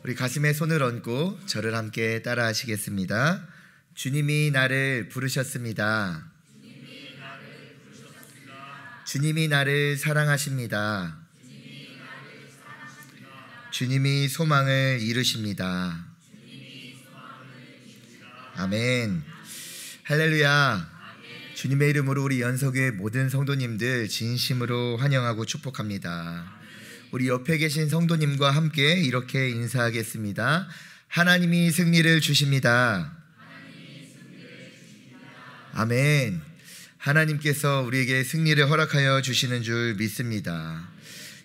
우리 가슴에 손을 얹고 저를 함께 따라 하시겠습니다. 주님이 나를 부르셨습니다. 주님이 나를 사랑하십니다. 주님이 소망을 이루십니다. 아멘. 할렐루야. 주님의 이름으로 우리 연석교회 모든 성도님들 진심으로 환영하고 축복합니다. 우리 옆에 계신 성도님과 함께 이렇게 인사하겠습니다. 하나님이 승리를 주십니다. 아멘. 하나님께서 우리에게 승리를 허락하여 주시는 줄 믿습니다.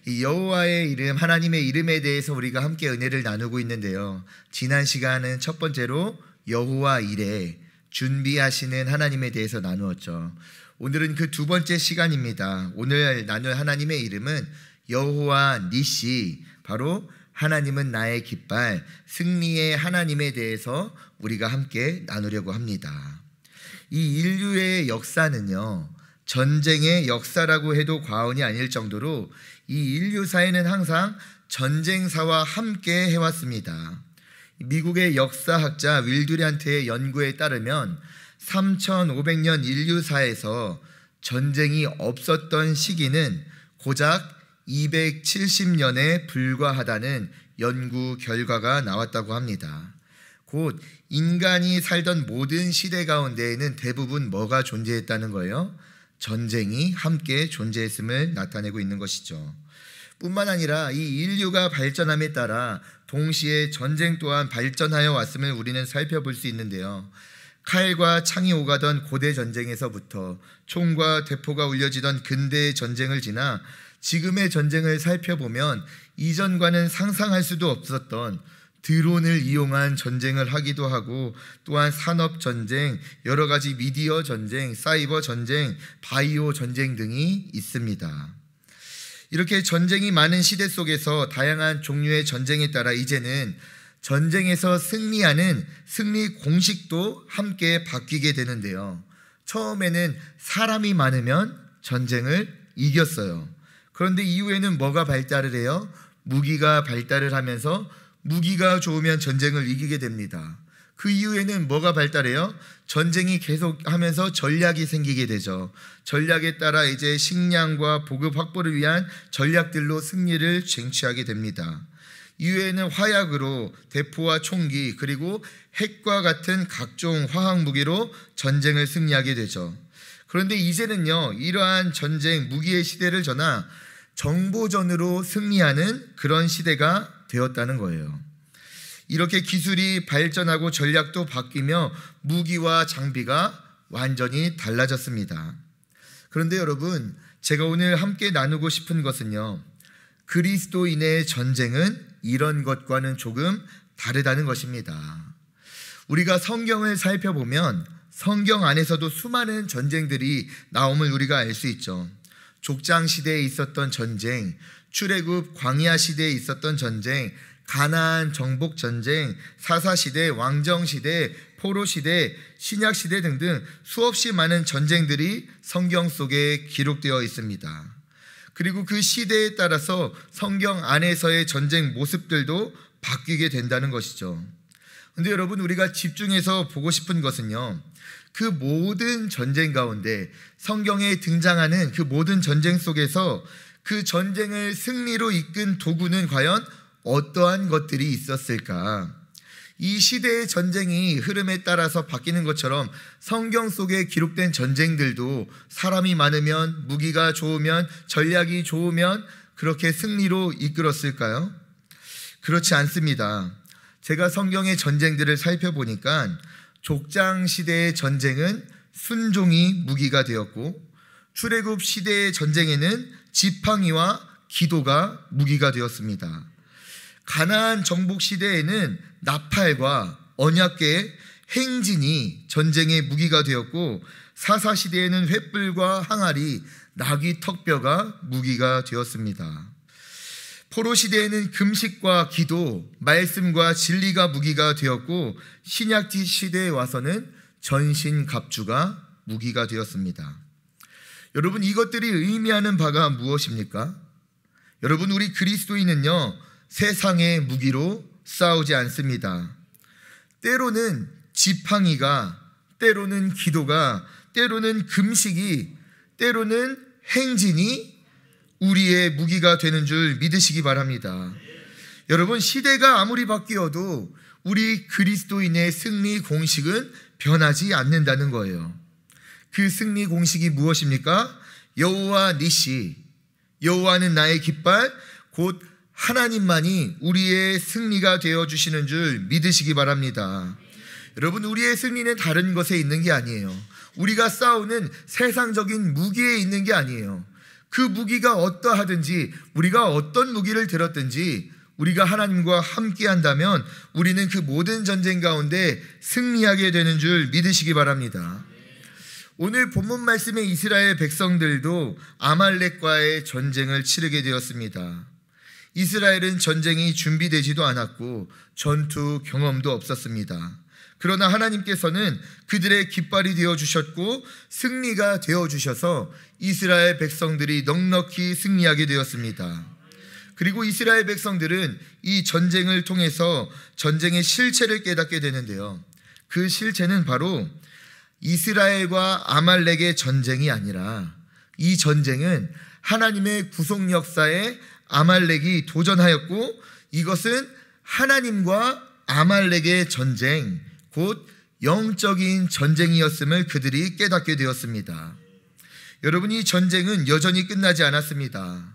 이 여호와의 이름, 하나님의 이름에 대해서 우리가 함께 은혜를 나누고 있는데요, 지난 시간은 첫 번째로 여호와 이레, 준비하시는 하나님에 대해서 나누었죠. 오늘은 그 두 번째 시간입니다. 오늘 나눌 하나님의 이름은 여호와 니시, 바로 하나님은 나의 깃발, 승리의 하나님에 대해서 우리가 함께 나누려고 합니다. 이 인류의 역사는요, 전쟁의 역사라고 해도 과언이 아닐 정도로 이 인류사에는 항상 전쟁사와 함께 해왔습니다. 미국의 역사학자 윌두란트의 연구에 따르면 3500년 인류사에서 전쟁이 없었던 시기는 고작 270년에 불과하다는 연구 결과가 나왔다고 합니다. 곧 인간이 살던 모든 시대 가운데에는 대부분 뭐가 존재했다는 거예요? 전쟁이 함께 존재했음을 나타내고 있는 것이죠. 뿐만 아니라 이 인류가 발전함에 따라 동시에 전쟁 또한 발전하여 왔음을 우리는 살펴볼 수 있는데요, 칼과 창이 오가던 고대 전쟁에서부터 총과 대포가 울려지던 근대의 전쟁을 지나 지금의 전쟁을 살펴보면 이전과는 상상할 수도 없었던 드론을 이용한 전쟁을 하기도 하고, 또한 산업 전쟁, 여러 가지 미디어 전쟁, 사이버 전쟁, 바이오 전쟁 등이 있습니다. 이렇게 전쟁이 많은 시대 속에서 다양한 종류의 전쟁에 따라 이제는 전쟁에서 승리하는 승리 공식도 함께 바뀌게 되는데요, 처음에는 사람이 많으면 전쟁을 이겼어요. 그런데 이후에는 뭐가 발달을 해요? 무기가 발달을 하면서 무기가 좋으면 전쟁을 이기게 됩니다. 그 이후에는 뭐가 발달해요? 전쟁이 계속하면서 전략이 생기게 되죠. 전략에 따라 이제 식량과 보급 확보를 위한 전략들로 승리를 쟁취하게 됩니다. 이후에는 화약으로 대포와 총기, 그리고 핵과 같은 각종 화학 무기로 전쟁을 승리하게 되죠. 그런데 이제는요, 이러한 전쟁, 무기의 시대를 전하 정보전으로 승리하는 그런 시대가 되었다는 거예요. 이렇게 기술이 발전하고 전략도 바뀌며 무기와 장비가 완전히 달라졌습니다. 그런데 여러분, 제가 오늘 함께 나누고 싶은 것은요, 그리스도인의 전쟁은 이런 것과는 조금 다르다는 것입니다. 우리가 성경을 살펴보면 성경 안에서도 수많은 전쟁들이 나옴을 우리가 알 수 있죠. 족장 시대에 있었던 전쟁, 출애굽 광야 시대에 있었던 전쟁, 가나안 정복 전쟁, 사사 시대, 왕정 시대, 포로 시대, 신약 시대 등등 수없이 많은 전쟁들이 성경 속에 기록되어 있습니다. 그리고 그 시대에 따라서 성경 안에서의 전쟁 모습들도 바뀌게 된다는 것이죠. 그런데 여러분, 우리가 집중해서 보고 싶은 것은요, 그 모든 전쟁 가운데 성경에 등장하는 그 모든 전쟁 속에서 그 전쟁을 승리로 이끈 도구는 과연 어떠한 것들이 있었을까? 이 시대의 전쟁이 흐름에 따라서 바뀌는 것처럼 성경 속에 기록된 전쟁들도 사람이 많으면, 무기가 좋으면, 전략이 좋으면 그렇게 승리로 이끌었을까요? 그렇지 않습니다. 제가 성경의 전쟁들을 살펴보니까 족장 시대의 전쟁은 순종이 무기가 되었고, 출애굽 시대의 전쟁에는 지팡이와 기도가 무기가 되었습니다. 가나안 정복 시대에는 나팔과 언약궤의 행진이 전쟁의 무기가 되었고, 사사 시대에는 횃불과 항아리, 나귀 턱뼈가 무기가 되었습니다. 포로 시대에는 금식과 기도, 말씀과 진리가 무기가 되었고, 신약 시대에 와서는 전신갑주가 무기가 되었습니다. 여러분, 이것들이 의미하는 바가 무엇입니까? 여러분, 우리 그리스도인은요, 세상의 무기로 싸우지 않습니다. 때로는 지팡이가, 때로는 기도가, 때로는 금식이, 때로는 행진이 우리의 무기가 되는 줄 믿으시기 바랍니다. 여러분, 시대가 아무리 바뀌어도 우리 그리스도인의 승리 공식은 변하지 않는다는 거예요. 그 승리 공식이 무엇입니까? 여호와 니시, 여호와는 나의 깃발, 곧 하나님만이 우리의 승리가 되어주시는 줄 믿으시기 바랍니다. 여러분, 우리의 승리는 다른 것에 있는 게 아니에요. 우리가 싸우는 세상적인 무기에 있는 게 아니에요. 그 무기가 어떠하든지, 우리가 어떤 무기를 들었든지 우리가 하나님과 함께 한다면 우리는 그 모든 전쟁 가운데 승리하게 되는 줄 믿으시기 바랍니다. 오늘 본문 말씀의 이스라엘 백성들도 아말렉과의 전쟁을 치르게 되었습니다. 이스라엘은 전쟁이 준비되지도 않았고 전투 경험도 없었습니다. 그러나 하나님께서는 그들의 깃발이 되어주셨고 승리가 되어주셔서 이스라엘 백성들이 넉넉히 승리하게 되었습니다. 그리고 이스라엘 백성들은 이 전쟁을 통해서 전쟁의 실체를 깨닫게 되는데요. 그 실체는 바로 이스라엘과 아말렉의 전쟁이 아니라 이 전쟁은 하나님의 구속 역사에 아말렉이 도전하였고 이것은 하나님과 아말렉의 전쟁, 곧 영적인 전쟁이었음을 그들이 깨닫게 되었습니다. 여러분, 이 전쟁은 여전히 끝나지 않았습니다.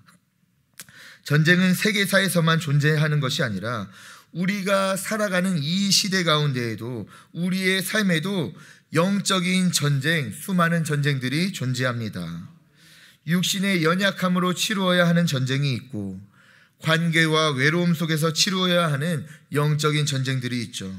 전쟁은 세계사에서만 존재하는 것이 아니라 우리가 살아가는 이 시대 가운데에도 우리의 삶에도 영적인 전쟁, 수많은 전쟁들이 존재합니다. 육신의 연약함으로 치루어야 하는 전쟁이 있고 관계와 외로움 속에서 치루어야 하는 영적인 전쟁들이 있죠.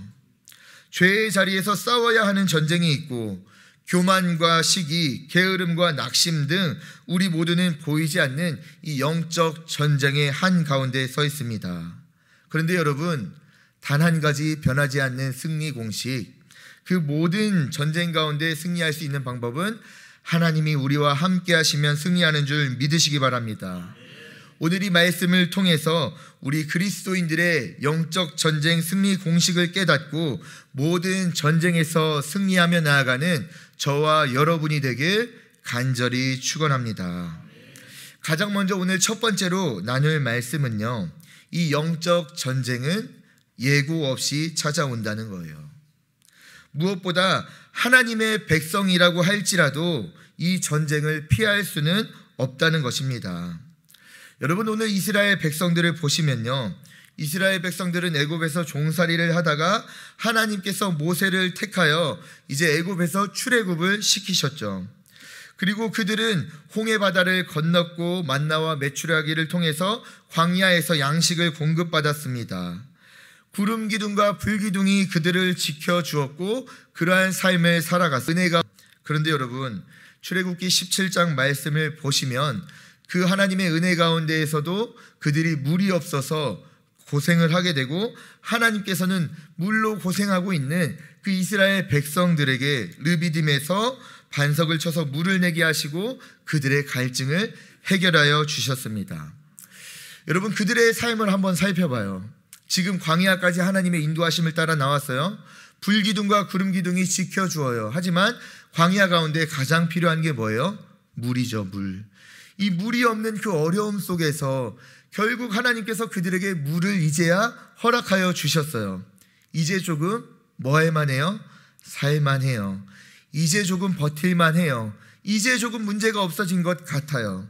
죄의 자리에서 싸워야 하는 전쟁이 있고 교만과 시기, 게으름과 낙심 등 우리 모두는 보이지 않는 이 영적 전쟁의 한가운데 서 있습니다. 그런데 여러분, 단 한 가지 변하지 않는 승리 공식, 그 모든 전쟁 가운데 승리할 수 있는 방법은 하나님이 우리와 함께 하시면 승리하는 줄 믿으시기 바랍니다. 오늘 이 말씀을 통해서 우리 그리스도인들의 영적 전쟁 승리 공식을 깨닫고 모든 전쟁에서 승리하며 나아가는 저와 여러분이 되길 간절히 축원합니다. 가장 먼저 오늘 첫 번째로 나눌 말씀은요, 이 영적 전쟁은 예고 없이 찾아온다는 거예요. 무엇보다 하나님의 백성이라고 할지라도 이 전쟁을 피할 수는 없다는 것입니다. 여러분, 오늘 이스라엘 백성들을 보시면요, 이스라엘 백성들은 애굽에서 종살이를 하다가 하나님께서 모세를 택하여 이제 애굽에서 출애굽을 시키셨죠. 그리고 그들은 홍해 바다를 건넜고 만나와 메추라기를 통해서 광야에서 양식을 공급받았습니다. 구름 기둥과 불 기둥이 그들을 지켜주었고 그러한 삶을 살아갔습니다. 그런데 여러분, 출애굽기 17장 말씀을 보시면 그 하나님의 은혜 가운데에서도 그들이 물이 없어서 고생을 하게 되고 하나님께서는 물로 고생하고 있는 그 이스라엘 백성들에게 르비딤에서 반석을 쳐서 물을 내게 하시고 그들의 갈증을 해결하여 주셨습니다. 여러분, 그들의 삶을 한번 살펴봐요. 지금 광야까지 하나님의 인도하심을 따라 나왔어요. 불기둥과 구름기둥이 지켜주어요. 하지만 광야 가운데 가장 필요한 게 뭐예요? 물이죠, 물. 이 물이 없는 그 어려움 속에서 결국 하나님께서 그들에게 물을 이제야 허락하여 주셨어요. 이제 조금 뭐 할만 해요? 살만 해요. 이제 조금 버틸만 해요. 이제 조금 문제가 없어진 것 같아요.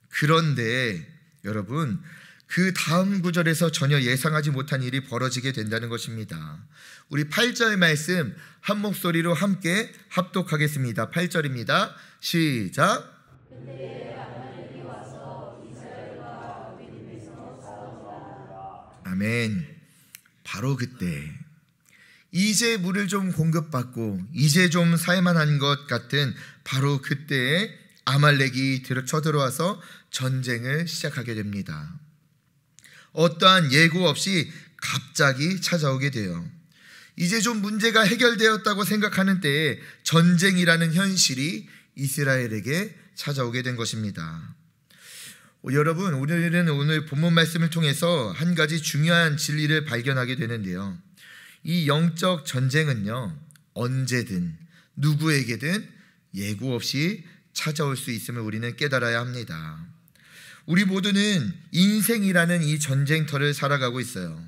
그런데 여러분, 그 다음 구절에서 전혀 예상하지 못한 일이 벌어지게 된다는 것입니다. 우리 8절 말씀 한 목소리로 함께 합독하겠습니다. 8절입니다. 시작. 아멘. 바로 그때 이제 물을 좀 공급받고 이제 좀 살만한 것 같은 바로 그때에 아말렉이 쳐들어와서 전쟁을 시작하게 됩니다. 어떠한 예고 없이 갑자기 찾아오게 돼요. 이제 좀 문제가 해결되었다고 생각하는 때에 전쟁이라는 현실이 이스라엘에게 찾아오게 된 것입니다. 여러분, 오늘 본문 말씀을 통해서 한 가지 중요한 진리를 발견하게 되는데요. 이 영적 전쟁은요, 언제든 누구에게든 예고 없이 찾아올 수 있음을 우리는 깨달아야 합니다. 우리 모두는 인생이라는 이 전쟁터를 살아가고 있어요.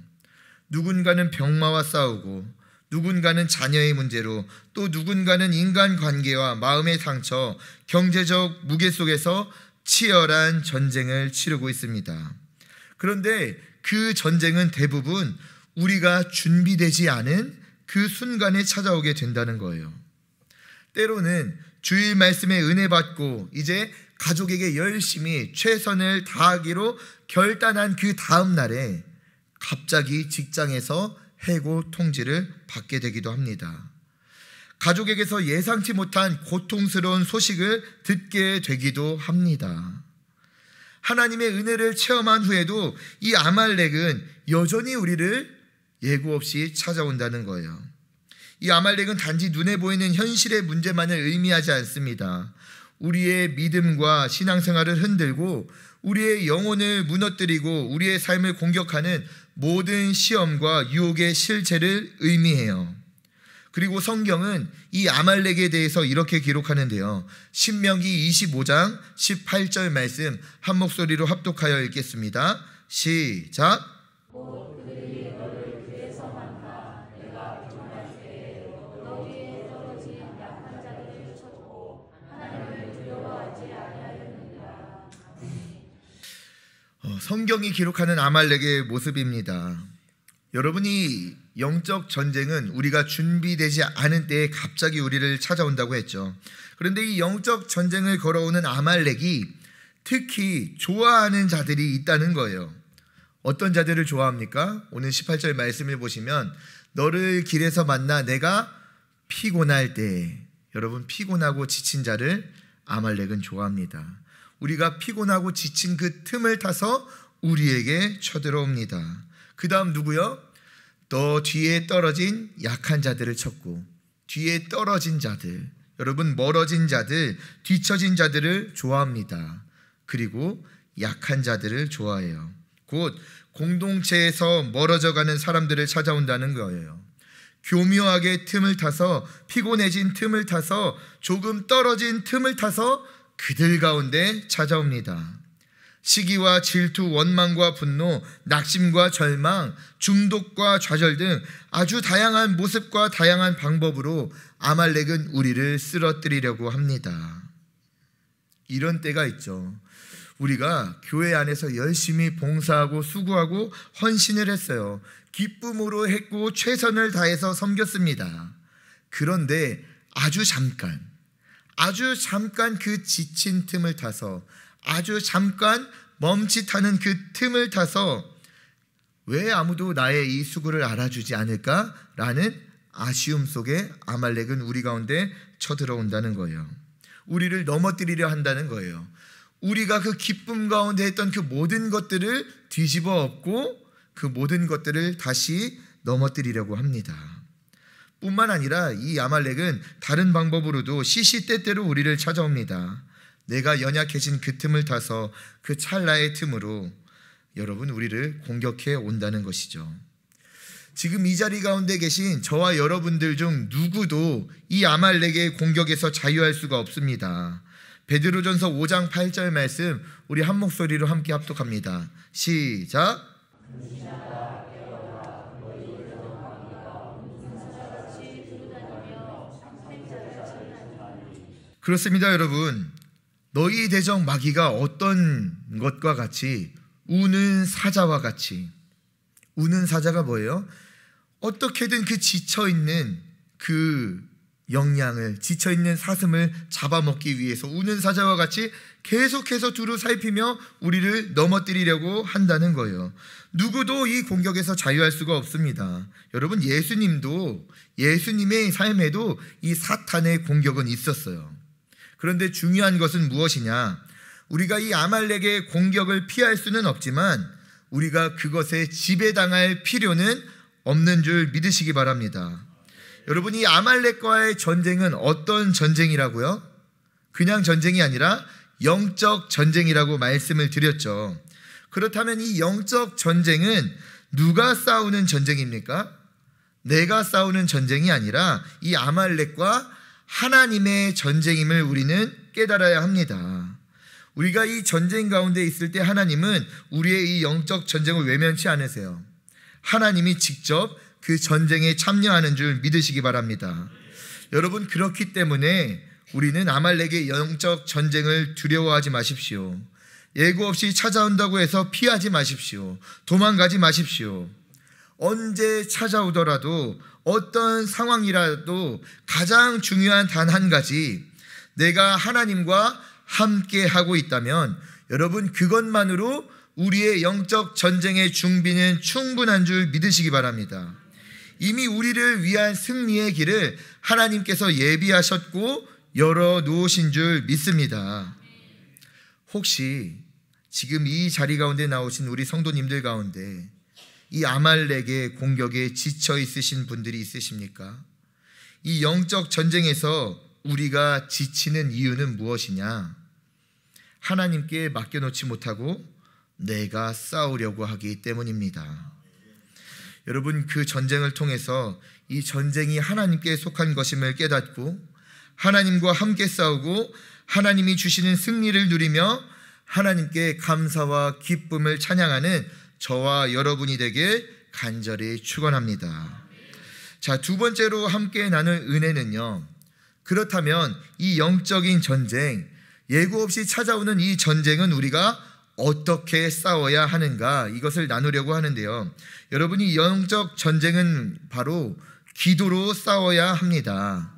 누군가는 병마와 싸우고, 누군가는 자녀의 문제로, 또 누군가는 인간관계와 마음의 상처, 경제적 무게 속에서 치열한 전쟁을 치르고 있습니다. 그런데 그 전쟁은 대부분 우리가 준비되지 않은 그 순간에 찾아오게 된다는 거예요. 때로는 주일 말씀에 은혜 받고 이제 가족에게 열심히 최선을 다하기로 결단한 그 다음 날에 갑자기 직장에서 해고 통지를 받게 되기도 합니다. 가족에게서 예상치 못한 고통스러운 소식을 듣게 되기도 합니다. 하나님의 은혜를 체험한 후에도 이 아말렉은 여전히 우리를 예고 없이 찾아온다는 거예요. 이 아말렉은 단지 눈에 보이는 현실의 문제만을 의미하지 않습니다. 우리의 믿음과 신앙생활을 흔들고 우리의 영혼을 무너뜨리고 우리의 삶을 공격하는 모든 시험과 유혹의 실체를 의미해요. 그리고 성경은 이 아말렉에 대해서 이렇게 기록하는데요. 신명기 25장 18절 말씀 한 목소리로 합독하여 읽겠습니다. 시작. 성경이 기록하는 아말렉의 모습입니다. 여러분이 영적 전쟁은 우리가 준비되지 않은 때에 갑자기 우리를 찾아온다고 했죠. 그런데 이 영적 전쟁을 걸어오는 아말렉이 특히 좋아하는 자들이 있다는 거예요. 어떤 자들을 좋아합니까? 오늘 18절 말씀을 보시면 너를 길에서 만나 내가 피곤할 때, 여러분 피곤하고 지친 자를 아말렉은 좋아합니다. 우리가 피곤하고 지친 그 틈을 타서 우리에게 쳐들어옵니다. 그 다음 누구요? 너 뒤에 떨어진 약한 자들을 쳤고, 뒤에 떨어진 자들, 여러분 멀어진 자들, 뒤처진 자들을 좋아합니다. 그리고 약한 자들을 좋아해요. 곧 공동체에서 멀어져가는 사람들을 찾아온다는 거예요. 교묘하게 틈을 타서, 피곤해진 틈을 타서, 조금 떨어진 틈을 타서 그들 가운데 찾아옵니다. 시기와 질투, 원망과 분노, 낙심과 절망, 중독과 좌절 등 아주 다양한 모습과 다양한 방법으로 아말렉은 우리를 쓰러뜨리려고 합니다. 이런 때가 있죠. 우리가 교회 안에서 열심히 봉사하고 수고하고 헌신을 했어요. 기쁨으로 했고 최선을 다해서 섬겼습니다. 그런데 아주 잠깐 그 지친 틈을 타서, 아주 잠깐 멈칫하는 그 틈을 타서 왜 아무도 나의 이 수고를 알아주지 않을까라는 아쉬움 속에 아말렉은 우리 가운데 쳐들어온다는 거예요. 우리를 넘어뜨리려 한다는 거예요. 우리가 그 기쁨 가운데 했던 그 모든 것들을 뒤집어 엎고 그 모든 것들을 다시 넘어뜨리려고 합니다. 뿐만 아니라 이 아말렉은 다른 방법으로도 시시때때로 우리를 찾아옵니다. 내가 연약해진 그 틈을 타서 그 찰나의 틈으로 여러분 우리를 공격해 온다는 것이죠. 지금 이 자리 가운데 계신 저와 여러분들 중 누구도 이 아말렉의 공격에서 자유할 수가 없습니다. 베드로전서 5장 8절 말씀 우리 한 목소리로 함께 합독합니다. 시작. 그렇습니다, 여러분. 너희 대적 마귀가 어떤 것과 같이 우는 사자와 같이, 우는 사자가 뭐예요? 어떻게든 그 지쳐있는 그 영양을, 지쳐있는 사슴을 잡아먹기 위해서 우는 사자와 같이 계속해서 두루 살피며 우리를 넘어뜨리려고 한다는 거예요. 누구도 이 공격에서 자유할 수가 없습니다. 여러분, 예수님의 삶에도 이 사탄의 공격은 있었어요. 그런데 중요한 것은 무엇이냐? 우리가 이 아말렉의 공격을 피할 수는 없지만 우리가 그것에 지배당할 필요는 없는 줄 믿으시기 바랍니다. 여러분, 이 아말렉과의 전쟁은 어떤 전쟁이라고요? 그냥 전쟁이 아니라 영적 전쟁이라고 말씀을 드렸죠. 그렇다면 이 영적 전쟁은 누가 싸우는 전쟁입니까? 내가 싸우는 전쟁이 아니라 이 아말렉과 하나님의 전쟁임을 우리는 깨달아야 합니다. 우리가 이 전쟁 가운데 있을 때 하나님은 우리의 이 영적 전쟁을 외면치 않으세요. 하나님이 직접 그 전쟁에 참여하는 줄 믿으시기 바랍니다. 여러분, 그렇기 때문에 우리는 아말렉의 영적 전쟁을 두려워하지 마십시오. 예고 없이 찾아온다고 해서 피하지 마십시오. 도망가지 마십시오. 언제 찾아오더라도 어떤 상황이라도 가장 중요한 단 한 가지, 내가 하나님과 함께 하고 있다면 여러분, 그것만으로 우리의 영적 전쟁의 준비는 충분한 줄 믿으시기 바랍니다. 이미 우리를 위한 승리의 길을 하나님께서 예비하셨고 열어놓으신 줄 믿습니다. 혹시 지금 이 자리 가운데 나오신 우리 성도님들 가운데 이 아말렉의 공격에 지쳐 있으신 분들이 있으십니까? 이 영적 전쟁에서 우리가 지치는 이유는 무엇이냐? 하나님께 맡겨놓지 못하고 내가 싸우려고 하기 때문입니다. 여러분, 그 전쟁을 통해서 이 전쟁이 하나님께 속한 것임을 깨닫고 하나님과 함께 싸우고 하나님이 주시는 승리를 누리며 하나님께 감사와 기쁨을 찬양하는 저와 여러분이 되길 간절히 축원합니다. 자, 두 번째로 함께 나눌 은혜는요, 그렇다면 이 영적인 전쟁, 예고 없이 찾아오는 이 전쟁은 우리가 어떻게 싸워야 하는가, 이것을 나누려고 하는데요. 여러분, 이 영적 전쟁은 바로 기도로 싸워야 합니다.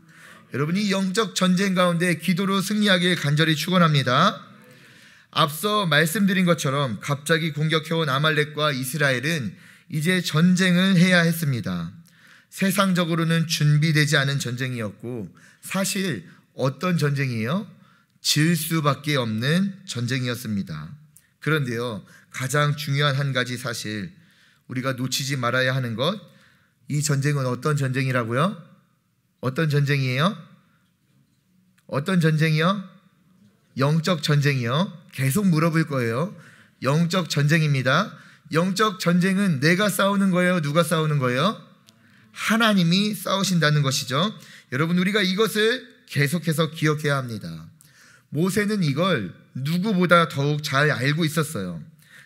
여러분이 영적 전쟁 가운데 기도로 승리하길 간절히 축원합니다. 앞서 말씀드린 것처럼 갑자기 공격해온 아말렉과 이스라엘은 이제 전쟁을 해야 했습니다. 세상적으로는 준비되지 않은 전쟁이었고, 사실 어떤 전쟁이에요? 질 수밖에 없는 전쟁이었습니다. 그런데요, 가장 중요한 한 가지 사실, 우리가 놓치지 말아야 하는 것, 이 전쟁은 어떤 전쟁이라고요? 어떤 전쟁이에요? 어떤 전쟁이요? 영적 전쟁이요. 계속 물어볼 거예요. 영적 전쟁입니다. 영적 전쟁은 내가 싸우는 거예요? 누가 싸우는 거예요? 하나님이 싸우신다는 것이죠. 여러분, 우리가 이것을 계속해서 기억해야 합니다. 모세는 이걸 누구보다 더욱 잘 알고 있었어요.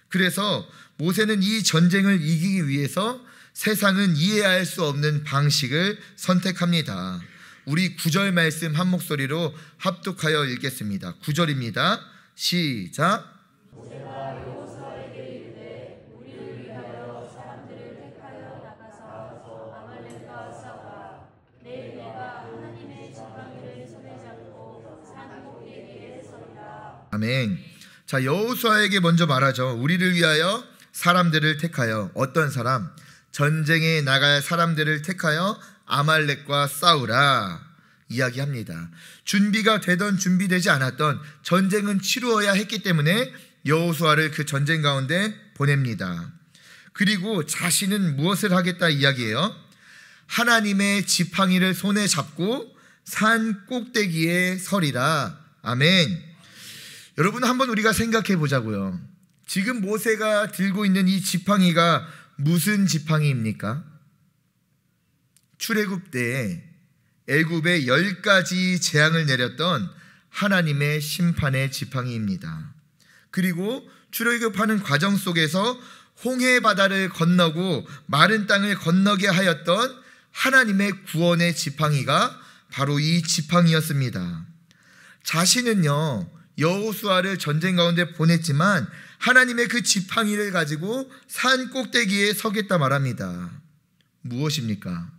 그래서 모세는 이 전쟁을 이기기 위해서 세상은 이해할 수 없는 방식을 선택합니다. 우리 9절 말씀 한 목소리로 합독하여 읽겠습니다. 9절입니다. 시작. 모세가 여호수아에게 이르되 우리를 위하여 사람들을 택하여 나가서 아말렉과 싸우라. 내일 내가 하나님의 지팡이를 손에 잡고 산 꼭대기에 서리라. 아멘. 자, 여호수아에게 먼저 말하죠. 우리를 위하여 사람들을 택하여, 어떤 사람? 전쟁에 나갈 사람들을 택하여 아말렉과 싸우라 이야기합니다. 준비가 되던 준비되지 않았던 전쟁은 치루어야 했기 때문에 여호수아를 그 전쟁 가운데 보냅니다. 그리고 자신은 무엇을 하겠다 이야기해요? 하나님의 지팡이를 손에 잡고 산 꼭대기에 서리라. 아멘. 여러분, 한번 우리가 생각해 보자고요. 지금 모세가 들고 있는 이 지팡이가 무슨 지팡이입니까? 출애굽 때에 애굽에 10가지 재앙을 내렸던 하나님의 심판의 지팡이입니다. 그리고 출애굽하는 과정 속에서 홍해 바다를 건너고 마른 땅을 건너게 하였던 하나님의 구원의 지팡이가 바로 이 지팡이였습니다. 자신은요, 여호수아를 전쟁 가운데 보냈지만 하나님의 그 지팡이를 가지고 산 꼭대기에 서겠다 말합니다. 무엇입니까?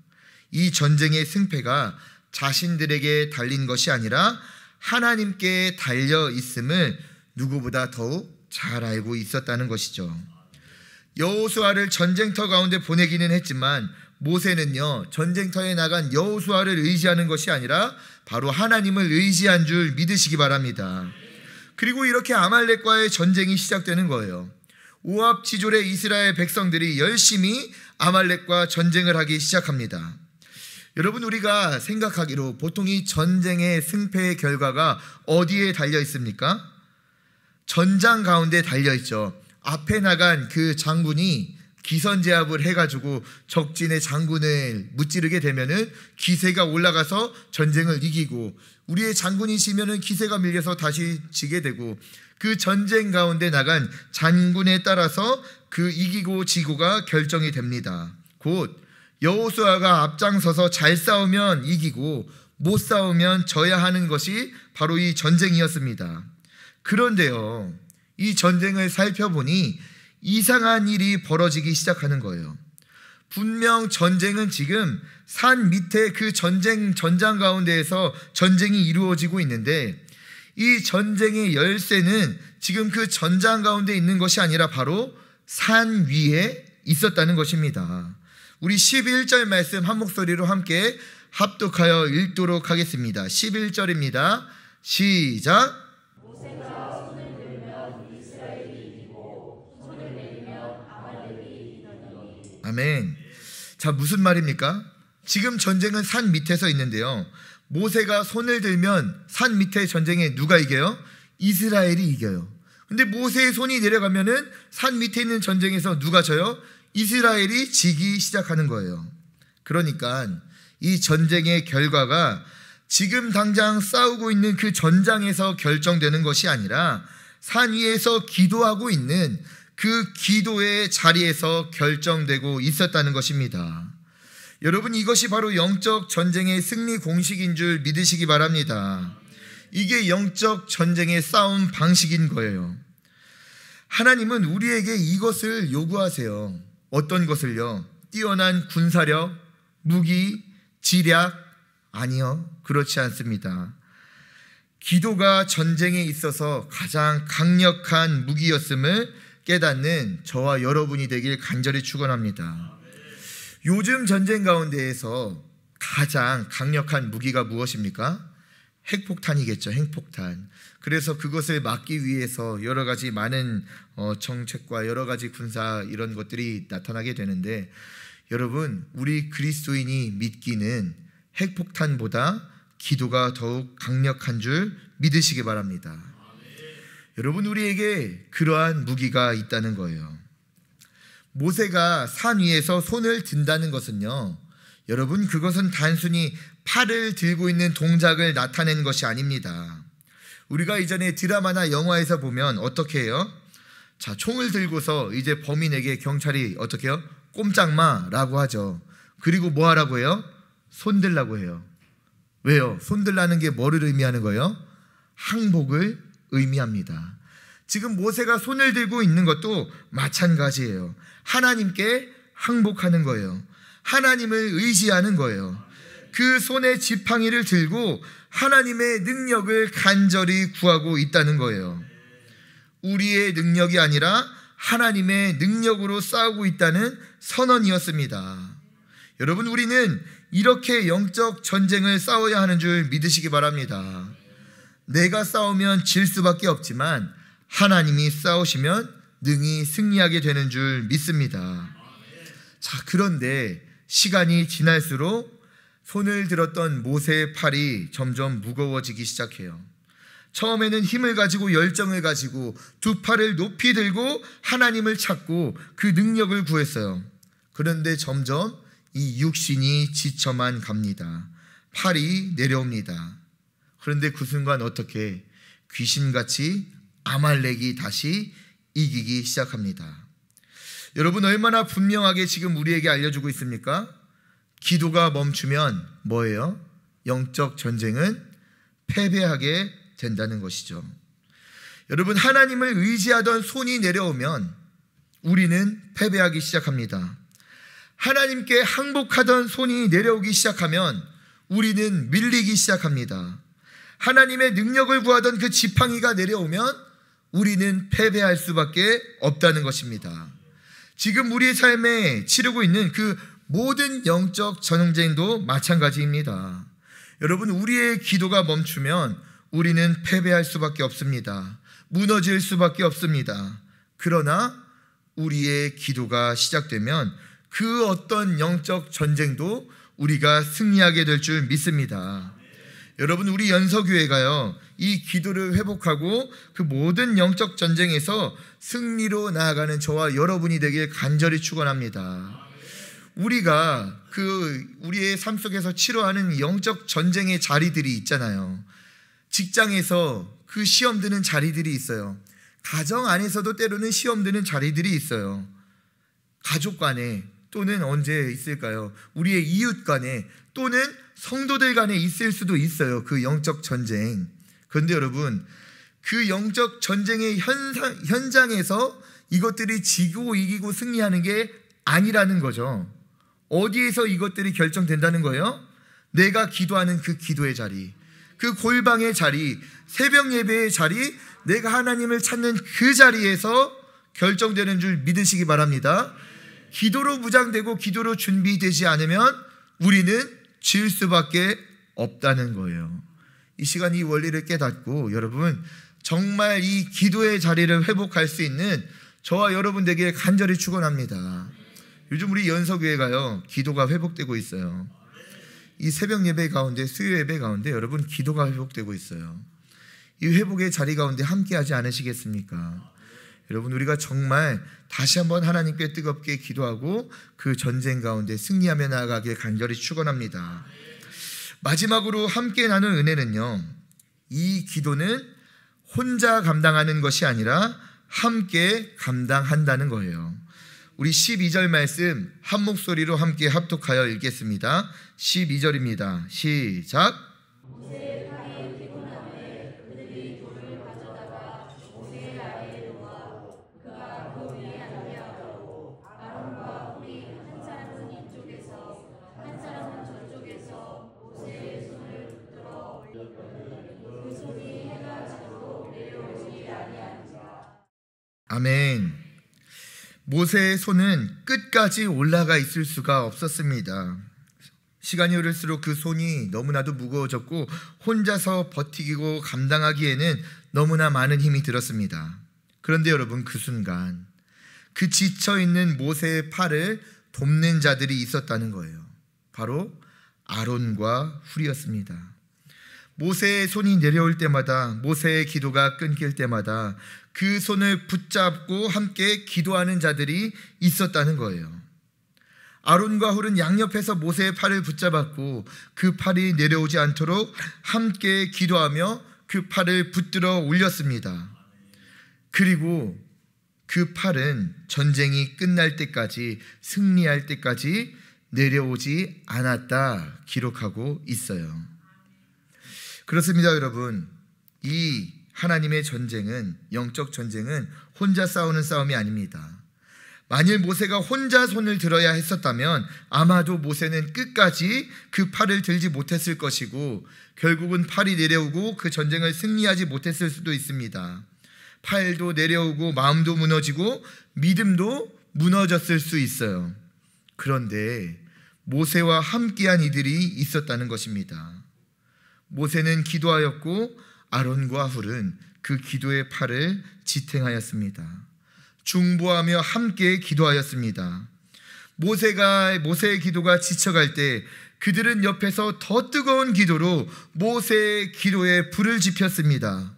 이 전쟁의 승패가 자신들에게 달린 것이 아니라 하나님께 달려 있음을 누구보다 더욱 잘 알고 있었다는 것이죠. 여호수아를 전쟁터 가운데 보내기는 했지만 모세는요, 전쟁터에 나간 여호수아를 의지하는 것이 아니라 바로 하나님을 의지한 줄 믿으시기 바랍니다. 그리고 이렇게 아말렉과의 전쟁이 시작되는 거예요. 오합지졸의 이스라엘 백성들이 열심히 아말렉과 전쟁을 하기 시작합니다. 여러분, 우리가 생각하기로 보통 이 전쟁의 승패의 결과가 어디에 달려 있습니까? 전장 가운데 달려있죠. 앞에 나간 그 장군이 기선제압을 해가지고 적진의 장군을 무찌르게 되면은 기세가 올라가서 전쟁을 이기고, 우리의 장군이 지면은 기세가 밀려서 다시 지게 되고, 그 전쟁 가운데 나간 장군에 따라서 그 이기고 지고가 결정이 됩니다. 곧 여호수아가 앞장서서 잘 싸우면 이기고 못 싸우면 져야 하는 것이 바로 이 전쟁이었습니다. 그런데요, 이 전쟁을 살펴보니 이상한 일이 벌어지기 시작하는 거예요. 분명 전쟁은 지금 산 밑에 그 전장 가운데에서 전쟁이 이루어지고 있는데, 이 전쟁의 열쇠는 지금 그 전장 가운데 있는 것이 아니라 바로 산 위에 있었다는 것입니다. 우리 11절 말씀 한 목소리로 함께 합독하여 읽도록 하겠습니다. 11절입니다. 시작. 아멘. 자, 무슨 말입니까? 지금 전쟁은 산 밑에서 있는데요, 모세가 손을 들면 산 밑에 전쟁에 누가 이겨요? 이스라엘이 이겨요. 근데 모세의 손이 내려가면은 산 밑에 있는 전쟁에서 누가 져요? 이스라엘이 지기 시작하는 거예요. 그러니까 이 전쟁의 결과가 지금 당장 싸우고 있는 그 전장에서 결정되는 것이 아니라 산 위에서 기도하고 있는 그 기도의 자리에서 결정되고 있었다는 것입니다. 여러분, 이것이 바로 영적 전쟁의 승리 공식인 줄 믿으시기 바랍니다. 이게 영적 전쟁의 싸움 방식인 거예요. 하나님은 우리에게 이것을 요구하세요. 어떤 것을요? 뛰어난 군사력, 무기, 지략? 아니요, 그렇지 않습니다. 기도가 전쟁에 있어서 가장 강력한 무기였음을 깨닫는 저와 여러분이 되길 간절히 축원합니다. 요즘 전쟁 가운데에서 가장 강력한 무기가 무엇입니까? 핵폭탄이겠죠. 핵폭탄. 그래서 그것을 막기 위해서 여러 가지 많은 정책과 여러 가지 군사 이런 것들이 나타나게 되는데, 여러분, 우리 그리스도인이 믿기는 핵폭탄보다 기도가 더욱 강력한 줄 믿으시기 바랍니다. 여러분, 우리에게 그러한 무기가 있다는 거예요. 모세가 산 위에서 손을 든다는 것은요, 여러분, 그것은 단순히 팔을 들고 있는 동작을 나타내는 것이 아닙니다. 우리가 이전에 드라마나 영화에서 보면 어떻게 해요? 자, 총을 들고서 이제 범인에게 경찰이 어떻게 해요? 꼼짝마라고 하죠. 그리고 뭐 하라고 해요? 손들라고 해요. 왜요? 손들라는 게 뭐를 의미하는 거예요? 항복을 의미합니다. 지금 모세가 손을 들고 있는 것도 마찬가지예요. 하나님께 항복하는 거예요. 하나님을 의지하는 거예요. 그 손에 지팡이를 들고 하나님의 능력을 간절히 구하고 있다는 거예요. 우리의 능력이 아니라 하나님의 능력으로 싸우고 있다는 선언이었습니다. 여러분, 우리는 이렇게 영적 전쟁을 싸워야 하는 줄 믿으시기 바랍니다. 내가 싸우면 질 수밖에 없지만 하나님이 싸우시면 능히 승리하게 되는 줄 믿습니다. 자, 그런데 시간이 지날수록 손을 들었던 모세의 팔이 점점 무거워지기 시작해요. 처음에는 힘을 가지고 열정을 가지고 두 팔을 높이 들고 하나님을 찾고 그 능력을 구했어요. 그런데 점점 이 육신이 지쳐만 갑니다. 팔이 내려옵니다. 그런데 그 순간 어떻게 귀신같이 아말렉이 다시 이기기 시작합니다. 여러분, 얼마나 분명하게 지금 우리에게 알려주고 있습니까? 기도가 멈추면 뭐예요? 영적 전쟁은 패배하게 된다는 것이죠. 여러분, 하나님을 의지하던 손이 내려오면 우리는 패배하기 시작합니다. 하나님께 항복하던 손이 내려오기 시작하면 우리는 밀리기 시작합니다. 하나님의 능력을 구하던 그 지팡이가 내려오면 우리는 패배할 수밖에 없다는 것입니다. 지금 우리의 삶에 치르고 있는 그 모든 영적 전쟁도 마찬가지입니다. 여러분, 우리의 기도가 멈추면 우리는 패배할 수밖에 없습니다. 무너질 수밖에 없습니다. 그러나 우리의 기도가 시작되면 그 어떤 영적 전쟁도 우리가 승리하게 될 줄 믿습니다. 여러분, 우리 연서교회가요, 이 기도를 회복하고 그 모든 영적 전쟁에서 승리로 나아가는 저와 여러분이 되길 간절히 축원합니다. 우리가 우리의 삶 속에서 치료하는 영적 전쟁의 자리들이 있잖아요. 직장에서 그 시험 드는 자리들이 있어요. 가정 안에서도 때로는 시험 드는 자리들이 있어요. 가족 간에, 또는 언제 있을까요? 우리의 이웃 간에, 또는 성도들 간에 있을 수도 있어요. 그 영적 전쟁. 그런데 여러분, 그 영적 전쟁의 현장에서 이것들이 지고 이기고 승리하는 게 아니라는 거죠. 어디에서 이것들이 결정된다는 거예요? 내가 기도하는 그 기도의 자리, 그 골방의 자리, 새벽 예배의 자리, 내가 하나님을 찾는 그 자리에서 결정되는 줄 믿으시기 바랍니다. 기도로 무장되고 기도로 준비되지 않으면 우리는 질 수밖에 없다는 거예요. 이 시간 이 원리를 깨닫고 여러분, 정말 이 기도의 자리를 회복할 수 있는 저와 여러분 되길 간절히 축원합니다. 요즘 우리 연서교회가요, 기도가 회복되고 있어요. 이 새벽 예배 가운데, 수요 예배 가운데 여러분, 기도가 회복되고 있어요. 이 회복의 자리 가운데 함께하지 않으시겠습니까? 여러분, 우리가 정말 다시 한번 하나님께 뜨겁게 기도하고 그 전쟁 가운데 승리하며 나아가길 간절히 축원합니다. 마지막으로 함께 나눈 은혜는요, 이 기도는 혼자 감당하는 것이 아니라 함께 감당한다는 거예요. 우리 12절 말씀 한 목소리로 함께 합독하여 읽겠습니다. 12절입니다. 시작. 아멘. 모세의 손은 끝까지 올라가 있을 수가 없었습니다. 시간이 흐를수록 그 손이 너무나도 무거워졌고 혼자서 버티고 감당하기에는 너무나 많은 힘이 들었습니다. 그런데 여러분, 그 순간 그 지쳐있는 모세의 팔을 돕는 자들이 있었다는 거예요. 바로 아론과 훌이었습니다. 모세의 손이 내려올 때마다, 모세의 기도가 끊길 때마다 그 손을 붙잡고 함께 기도하는 자들이 있었다는 거예요. 아론과 훌은 양옆에서 모세의 팔을 붙잡았고 그 팔이 내려오지 않도록 함께 기도하며 그 팔을 붙들어 올렸습니다. 그리고 그 팔은 전쟁이 끝날 때까지, 승리할 때까지 내려오지 않았다 기록하고 있어요. 그렇습니다, 여러분. 이 하나님의 전쟁은, 영적 전쟁은 혼자 싸우는 싸움이 아닙니다. 만일 모세가 혼자 손을 들어야 했었다면 아마도 모세는 끝까지 그 팔을 들지 못했을 것이고 결국은 팔이 내려오고 그 전쟁을 승리하지 못했을 수도 있습니다. 팔도 내려오고 마음도 무너지고 믿음도 무너졌을 수 있어요. 그런데 모세와 함께한 이들이 있었다는 것입니다. 모세는 기도하였고 아론과 훌은 그 기도의 팔을 지탱하였습니다. 중보하며 함께 기도하였습니다. 모세의 기도가 지쳐갈 때 그들은 옆에서 더 뜨거운 기도로 모세의 기도에 불을 지폈습니다.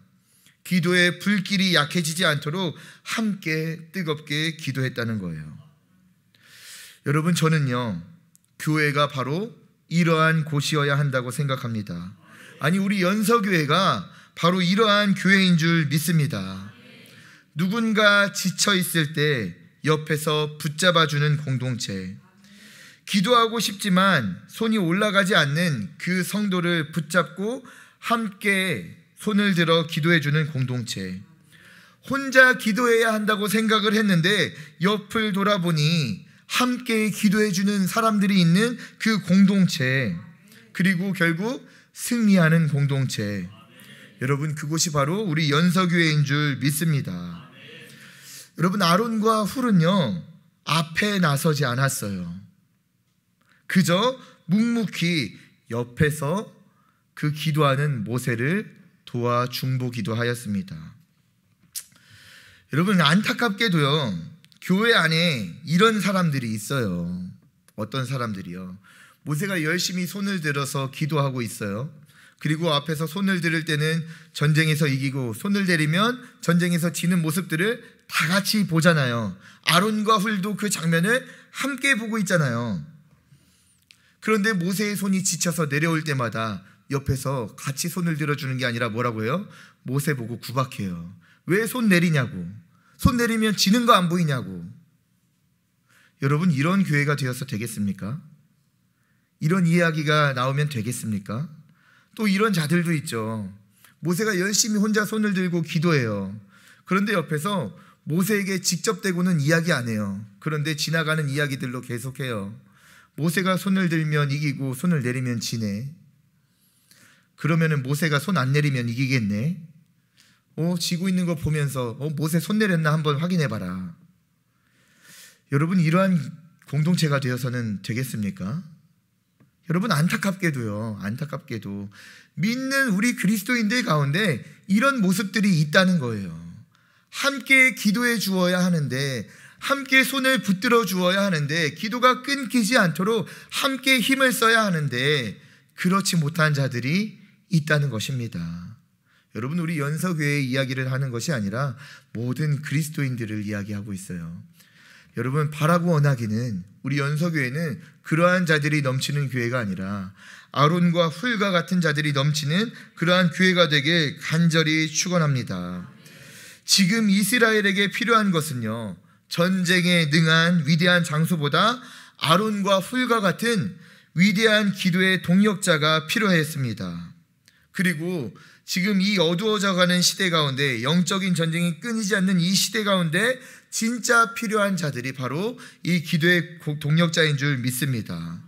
기도의 불길이 약해지지 않도록 함께 뜨겁게 기도했다는 거예요. 여러분, 저는요, 교회가 바로 이러한 곳이어야 한다고 생각합니다. 아니, 우리 연서교회가 바로 이러한 교회인 줄 믿습니다. 누군가 지쳐 있을 때 옆에서 붙잡아주는 공동체, 기도하고 싶지만 손이 올라가지 않는 그 성도를 붙잡고 함께 손을 들어 기도해주는 공동체, 혼자 기도해야 한다고 생각을 했는데 옆을 돌아보니 함께 기도해주는 사람들이 있는 그 공동체, 그리고 결국 승리하는 공동체, 여러분, 그곳이 바로 우리 연서교회인 줄 믿습니다. 여러분, 아론과 훌은요, 앞에 나서지 않았어요. 그저 묵묵히 옆에서 그 기도하는 모세를 도와 중보 기도하였습니다. 여러분, 안타깝게도요, 교회 안에 이런 사람들이 있어요. 어떤 사람들이요? 모세가 열심히 손을 들어서 기도하고 있어요. 그리고 앞에서 손을 들을 때는 전쟁에서 이기고 손을 내리면 전쟁에서 지는 모습들을 다 같이 보잖아요. 아론과 훌도 그 장면을 함께 보고 있잖아요. 그런데 모세의 손이 지쳐서 내려올 때마다 옆에서 같이 손을 들어주는 게 아니라 뭐라고 해요? 모세 보고 구박해요. 왜 손 내리냐고. 손 내리면 지는 거 안 보이냐고. 여러분, 이런 교회가 되어서 되겠습니까? 이런 이야기가 나오면 되겠습니까? 또 이런 자들도 있죠. 모세가 열심히 혼자 손을 들고 기도해요. 그런데 옆에서 모세에게 직접 대고는 이야기 안 해요. 그런데 지나가는 이야기들로 계속해요. 모세가 손을 들면 이기고 손을 내리면 지네. 그러면은 모세가 손 안 내리면 이기겠네. 지고 있는 거 보면서 모세 손 내렸나 한번 확인해 봐라. 여러분, 이러한 공동체가 되어서는 되겠습니까? 여러분, 안타깝게도 믿는 우리 그리스도인들 가운데 이런 모습들이 있다는 거예요. 함께 기도해 주어야 하는데, 함께 손을 붙들어 주어야 하는데, 기도가 끊기지 않도록 함께 힘을 써야 하는데 그렇지 못한 자들이 있다는 것입니다. 여러분, 우리 연서교회의 이야기를 하는 것이 아니라 모든 그리스도인들을 이야기하고 있어요. 여러분, 바라고 원하기는 우리 연서교회는 그러한 자들이 넘치는 교회가 아니라 아론과 훌과 같은 자들이 넘치는 그러한 교회가 되길 간절히 축원합니다. 지금 이스라엘에게 필요한 것은요, 전쟁에 능한 위대한 장소보다 아론과 훌과 같은 위대한 기도의 동력자가 필요했습니다. 그리고 지금 이 어두워져가는 시대 가운데, 영적인 전쟁이 끊이지 않는 이 시대 가운데 진짜 필요한 자들이 바로 이 기도의 동력자인 줄 믿습니다.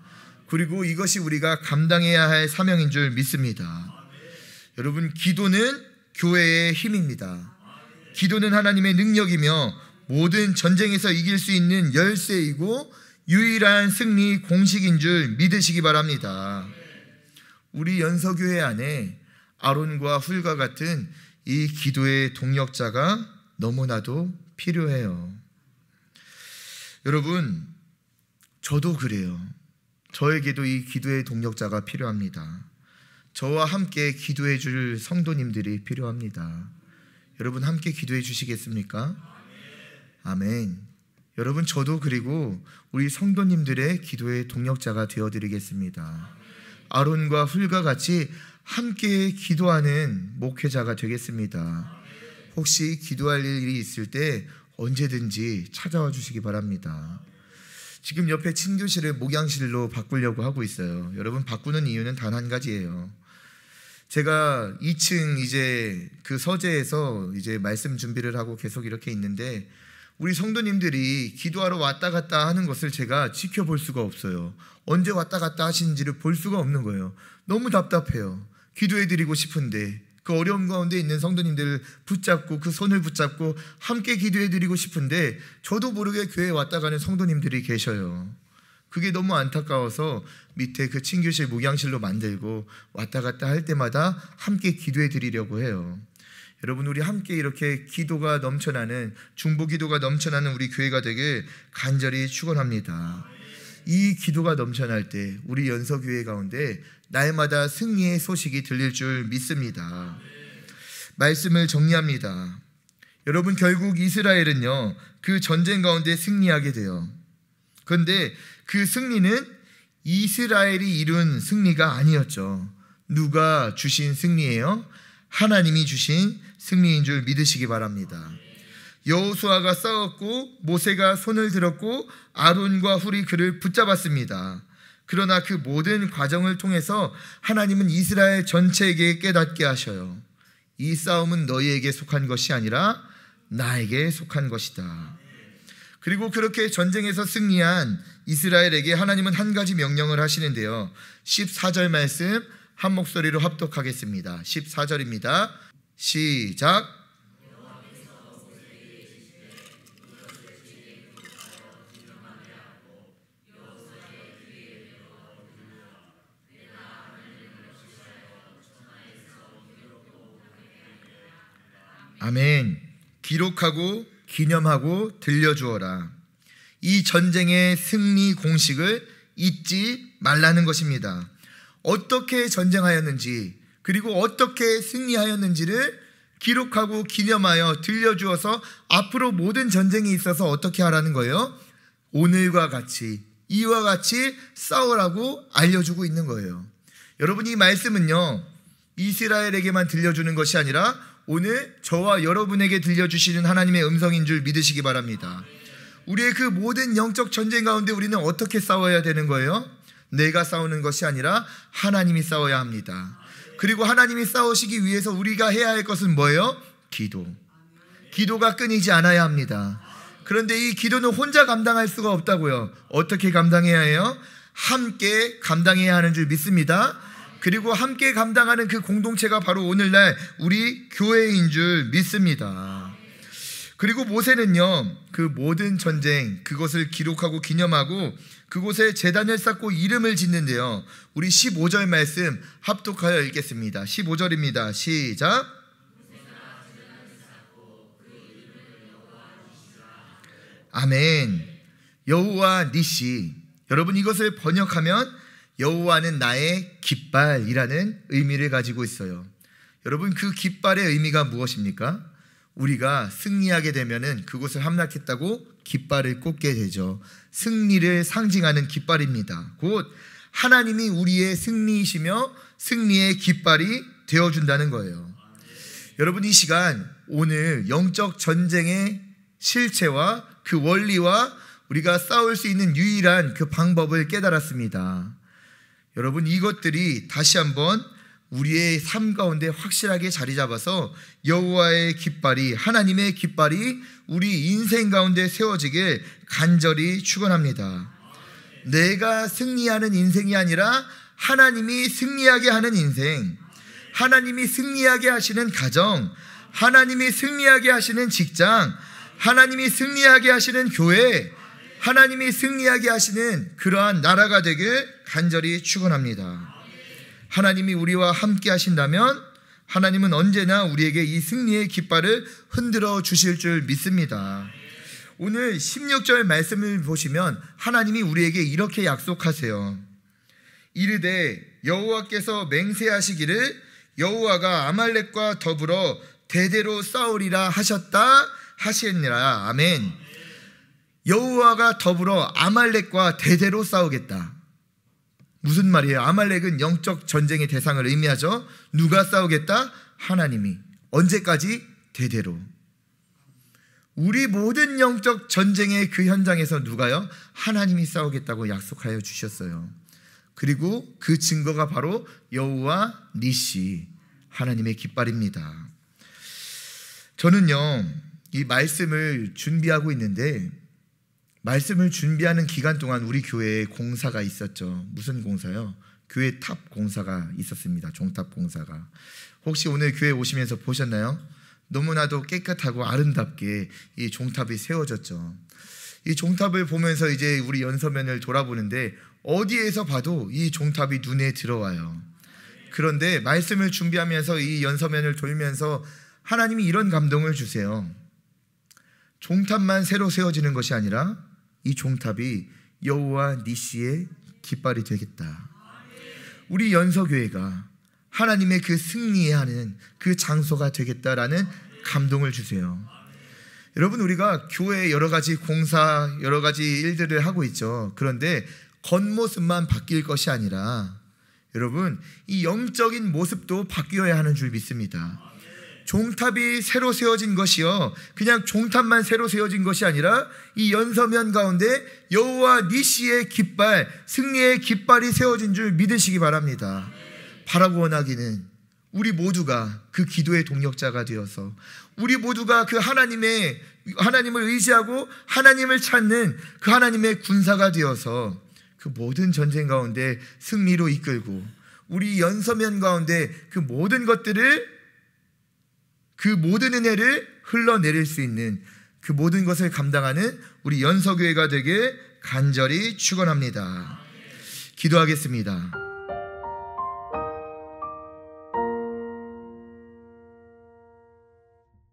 그리고 이것이 우리가 감당해야 할 사명인 줄 믿습니다. 여러분, 기도는 교회의 힘입니다. 기도는 하나님의 능력이며 모든 전쟁에서 이길 수 있는 열쇠이고 유일한 승리 공식인 줄 믿으시기 바랍니다. 우리 연서교회 안에 아론과 훌과 같은 이 기도의 동력자가 너무나도 필요해요. 여러분, 저도 그래요. 저에게도 이 기도의 동력자가 필요합니다. 저와 함께 기도해 줄 성도님들이 필요합니다. 여러분, 함께 기도해 주시겠습니까? 아멘. 여러분, 저도 그리고 우리 성도님들의 기도의 동력자가 되어드리겠습니다. 아론과 훌과 같이 함께 기도하는 목회자가 되겠습니다. 혹시 기도할 일이 있을 때 언제든지 찾아와 주시기 바랍니다. 지금 옆에 친교실을 목양실로 바꾸려고 하고 있어요. 여러분, 바꾸는 이유는 단 한 가지예요. 제가 2층 이제 그 서재에서 이제 말씀 준비를 하고 계속 이렇게 있는데, 우리 성도님들이 기도하러 왔다 갔다 하는 것을 제가 지켜볼 수가 없어요. 언제 왔다 갔다 하시는지를 볼 수가 없는 거예요. 너무 답답해요. 기도해드리고 싶은데, 그 어려움 가운데 있는 성도님들을 붙잡고 그 손을 붙잡고 함께 기도해드리고 싶은데 저도 모르게 교회에 왔다 가는 성도님들이 계셔요. 그게 너무 안타까워서 밑에 그 친교실 목양실로 만들고 왔다 갔다 할 때마다 함께 기도해드리려고 해요. 여러분, 우리 함께 이렇게 기도가 넘쳐나는, 중보 기도가 넘쳐나는 우리 교회가 되길 간절히 축원합니다. 이 기도가 넘쳐날 때 우리 연서교회 가운데 날마다 승리의 소식이 들릴 줄 믿습니다. 말씀을 정리합니다. 여러분, 결국 이스라엘은요, 그 전쟁 가운데 승리하게 돼요. 그런데 그 승리는 이스라엘이 이룬 승리가 아니었죠. 누가 주신 승리예요? 하나님이 주신 승리인 줄 믿으시기 바랍니다. 여호수아가 싸웠고 모세가 손을 들었고 아론과 훌이 그를 붙잡았습니다. 그러나 그 모든 과정을 통해서 하나님은 이스라엘 전체에게 깨닫게 하셔요. 이 싸움은 너희에게 속한 것이 아니라 나에게 속한 것이다. 그리고 그렇게 전쟁에서 승리한 이스라엘에게 하나님은 한 가지 명령을 하시는데요, 14절 말씀 한 목소리로 합독하겠습니다. 14절입니다. 시작. 아멘. 기록하고 기념하고 들려주어라. 이 전쟁의 승리 공식을 잊지 말라는 것입니다. 어떻게 전쟁하였는지, 그리고 어떻게 승리하였는지를 기록하고 기념하여 들려주어서 앞으로 모든 전쟁이 있어서 어떻게 하라는 거예요? 오늘과 같이, 이와 같이 싸우라고 알려주고 있는 거예요. 여러분, 이 말씀은요, 이스라엘에게만 들려주는 것이 아니라 오늘 저와 여러분에게 들려주시는 하나님의 음성인 줄 믿으시기 바랍니다. 우리의 그 모든 영적 전쟁 가운데 우리는 어떻게 싸워야 되는 거예요? 내가 싸우는 것이 아니라 하나님이 싸워야 합니다. 그리고 하나님이 싸우시기 위해서 우리가 해야 할 것은 뭐예요? 기도가 끊이지 않아야 합니다. 그런데 이 기도는 혼자 감당할 수가 없다고요. 어떻게 감당해야 해요? 함께 감당해야 하는 줄 믿습니다. 그리고 함께 감당하는 그 공동체가 바로 오늘날 우리 교회인 줄 믿습니다. 그리고 모세는요, 그 모든 전쟁, 그것을 기록하고 기념하고 그곳에 제단을 쌓고 이름을 짓는데요, 우리 15절 말씀 합독하여 읽겠습니다. 15절입니다. 시작. 아멘. 여호와 니시. 여러분, 이것을 번역하면 여호와는 나의 깃발이라는 의미를 가지고 있어요. 여러분, 그 깃발의 의미가 무엇입니까? 우리가 승리하게 되면은 그곳을 함락했다고 깃발을 꽂게 되죠. 승리를 상징하는 깃발입니다. 곧 하나님이 우리의 승리이시며 승리의 깃발이 되어준다는 거예요. 여러분, 이 시간 오늘 영적 전쟁의 실체와 그 원리와 우리가 싸울 수 있는 유일한 그 방법을 깨달았습니다. 여러분, 이것들이 다시 한번 우리의 삶 가운데 확실하게 자리 잡아서 여호와의 깃발이, 하나님의 깃발이 우리 인생 가운데 세워지길 간절히 축원합니다. 내가 승리하는 인생이 아니라 하나님이 승리하게 하는 인생, 하나님이 승리하게 하시는 가정, 하나님이 승리하게 하시는 직장, 하나님이 승리하게 하시는 교회, 하나님이 승리하게 하시는 그러한 나라가 되길 간절히 축원합니다. 하나님이 우리와 함께 하신다면 하나님은 언제나 우리에게 이 승리의 깃발을 흔들어 주실 줄 믿습니다. 오늘 16절 말씀을 보시면 하나님이 우리에게 이렇게 약속하세요. 이르되 여호와께서 맹세하시기를 여호와가 아말렉과 더불어 대대로 싸우리라 하셨다 하시니라. 아멘. 여호와가 더불어 아말렉과 대대로 싸우겠다. 무슨 말이에요? 아말렉은 영적 전쟁의 대상을 의미하죠. 누가 싸우겠다? 하나님이. 언제까지? 대대로. 우리 모든 영적 전쟁의 그 현장에서 누가요? 하나님이 싸우겠다고 약속하여 주셨어요. 그리고 그 증거가 바로 여호와 니시, 하나님의 깃발입니다. 저는요, 이 말씀을 준비하고 있는데 말씀을 준비하는 기간 동안 우리 교회에 공사가 있었죠. 무슨 공사요? 교회 탑 공사가 있었습니다. 종탑 공사가. 혹시 오늘 교회 오시면서 보셨나요? 너무나도 깨끗하고 아름답게 이 종탑이 세워졌죠. 이 종탑을 보면서 이제 우리 연서면을 돌아보는데 어디에서 봐도 이 종탑이 눈에 들어와요. 그런데 말씀을 준비하면서 이 연서면을 돌면서 하나님이 이런 감동을 주세요. 종탑만 새로 세워지는 것이 아니라 이 종탑이 여호와 니시의 깃발이 되겠다. 우리 연서교회가 하나님의 그 승리하는 그 장소가 되겠다라는 감동을 주세요. 여러분, 우리가 교회에 여러 가지 공사, 여러 가지 일들을 하고 있죠. 그런데 겉모습만 바뀔 것이 아니라 여러분, 이 영적인 모습도 바뀌어야 하는 줄 믿습니다. 종탑이 새로 세워진 것이요, 그냥 종탑만 새로 세워진 것이 아니라 이 연서면 가운데 여호와 니시의 깃발, 승리의 깃발이 세워진 줄 믿으시기 바랍니다. 바라고 원하기는 우리 모두가 그 기도의 동력자가 되어서 우리 모두가 그 하나님을 의지하고 하나님을 찾는 그 하나님의 군사가 되어서 그 모든 전쟁 가운데 승리로 이끌고 우리 연서면 가운데 그 모든 것들을, 그 모든 은혜를 흘러내릴 수 있는 그 모든 것을 감당하는 우리 연서교회가 되길 간절히 축원합니다. 기도하겠습니다.